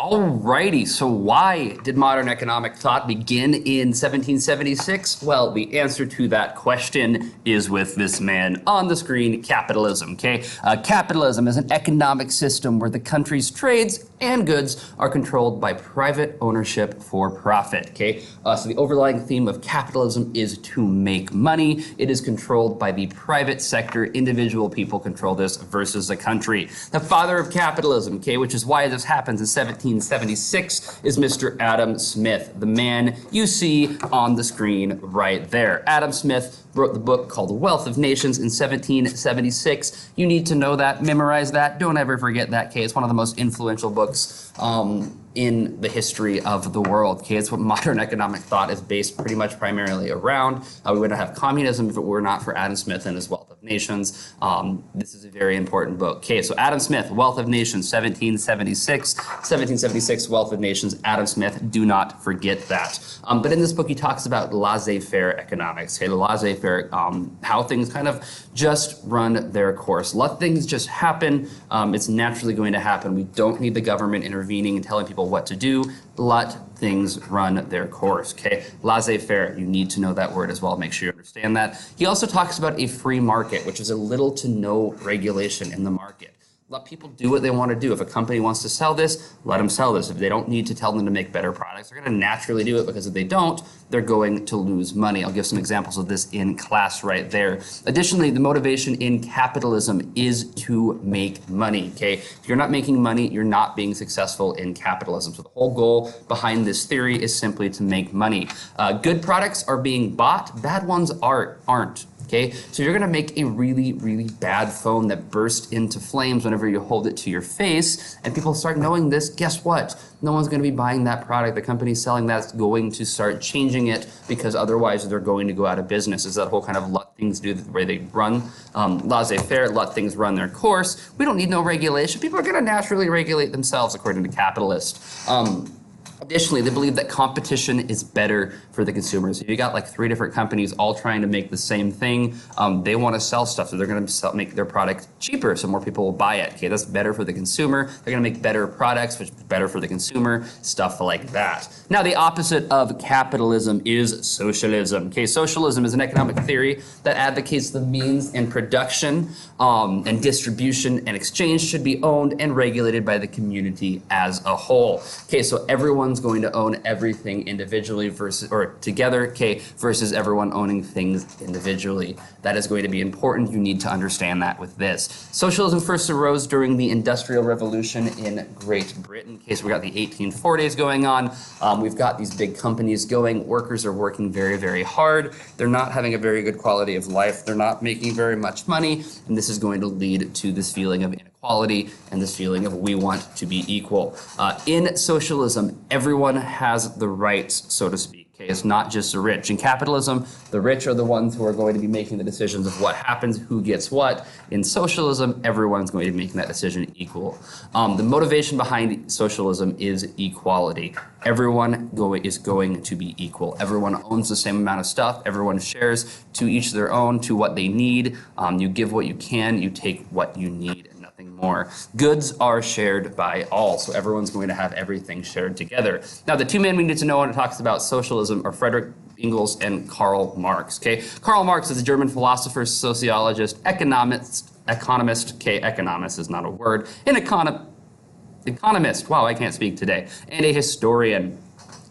Alrighty, so why did modern economic thought begin in 1776? Well, the answer to that question is with this man on the screen, capitalism, okay? Capitalism is an economic system where the country's trades and goods are controlled by private ownership for profit, okay? So the overlying theme of capitalism is to make money. It is controlled by the private sector. Individual people control this versus the country. The father of capitalism, okay, which is why this happens in 1776, is Mr. Adam Smith, the man you see on the screen right there. Adam Smith wrote the book called The Wealth of Nations in 1776. You need to know that, memorize that, don't ever forget that, okay? It's one of the most influential books in the history of the world, okay? It's what modern economic thought is based pretty much primarily around. We wouldn't have communism if it were not for Adam Smith and his Wealth of Nations. This is a very important book. Okay, so Adam Smith, Wealth of Nations, 1776, Wealth of Nations, Adam Smith, do not forget that. But in this book, he talks about laissez-faire economics, okay? Laissez-faire, how things kind of just run their course. Let things just happen. It's naturally going to happen. We don't need the government intervening and telling people what to do. Let things run their course, okay? Laissez-faire, you need to know that word as well. Make sure you understand that. He also talks about a free market, which is a little to no regulation in the market. Let people do what they want to do. If a company wants to sell this, let them sell this. If they don't need to tell them to make better products, they're going to naturally do it, because if they don't, they're going to lose money. I'll give some examples of this in class right there. Additionally, the motivation in capitalism is to make money, okay? If you're not making money, you're not being successful in capitalism. So the whole goal behind this theory is simply to make money. Good products are being bought, bad ones aren't. Okay, so you're gonna make a really, really bad phone that bursts into flames whenever you hold it to your face, and people start knowing this, guess what? No one's gonna be buying that product. The company selling that's going to start changing it, because otherwise they're going to go out of business. It's that whole kind of let things do the way they run, laissez-faire, let things run their course. We don't need no regulation. People are gonna naturally regulate themselves according to capitalists. Additionally, they believe that competition is better for the consumers. If you got like 3 different companies all trying to make the same thing, they want to sell stuff, so they're going to make their product cheaper so more people will buy it. Okay, that's better for the consumer. They're going to make better products, which is better for the consumer, stuff like that. Now, the opposite of capitalism is socialism. Okay, socialism is an economic theory that advocates the means and production and distribution and exchange should be owned and regulated by the community as a whole. Okay, so everyone's going to own everything individually together, okay, versus everyone owning things individually. That is going to be important. You need to understand that with this. Socialism first arose during the Industrial Revolution in Great Britain. Okay, so we got the 1840s going on. We've got these big companies going. Workers are working very, very hard. They're not having a very good quality of life. They're not making very much money, and this is going to lead to this feeling of inequality and this feeling of we want to be equal. In socialism, everyone has the rights, so to speak. Okay, it's not just the rich. In capitalism, the rich are the ones who are going to be making the decisions of what happens, who gets what. In socialism, everyone's going to be making that decision equal. The motivation behind socialism is equality. Everyone is going to be equal. Everyone owns the same amount of stuff. Everyone shares to each their own, to what they need. You give what you can, you take what you need, and nothing more. Goods are shared by all, so everyone's going to have everything shared together. Now, the two men we need to know when it talks about socialism are Frederick Engels and Karl Marx. Okay, Karl Marx is a German philosopher, sociologist, economist. Okay, economist is not a word. An economist. Wow, I can't speak today. And a historian.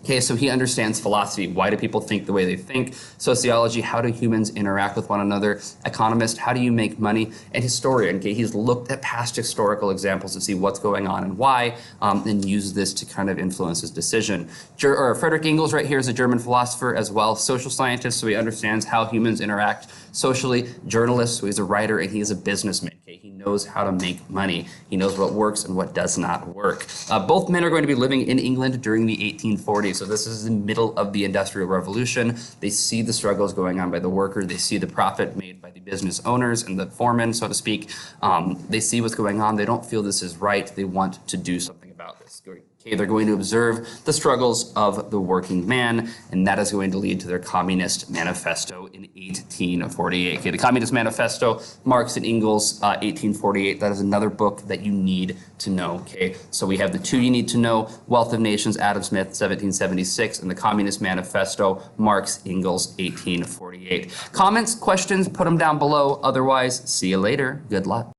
Okay, so he understands philosophy. Why do people think the way they think? Sociology, how do humans interact with one another? Economist, how do you make money? And historian, okay, he's looked at past historical examples to see what's going on and why, and used this to kind of influence his decision. Frederick Engels right here is a German philosopher as well, social scientist, so he understands how humans interact socially. Journalist, so he's a writer, and he is a businessman. Okay, he knows how to make money. He knows what works and what does not work. Both men are going to be living in England during the 1840s. So this is the middle of the Industrial Revolution. They see the struggles going on by the worker. They see the profit made by the business owners and the foremen, so to speak. They see what's going on. They don't feel this is right. They want to do something about it. about this. Okay, they're going to observe the struggles of the working man, and that is going to lead to their Communist Manifesto in 1848. Okay, the Communist Manifesto, Marx and Engels, 1848. That is another book that you need to know. Okay, so we have the two you need to know: Wealth of Nations, Adam Smith, 1776, and the Communist Manifesto, Marx, Engels, 1848. Comments, questions, put them down below. Otherwise, see you later. Good luck.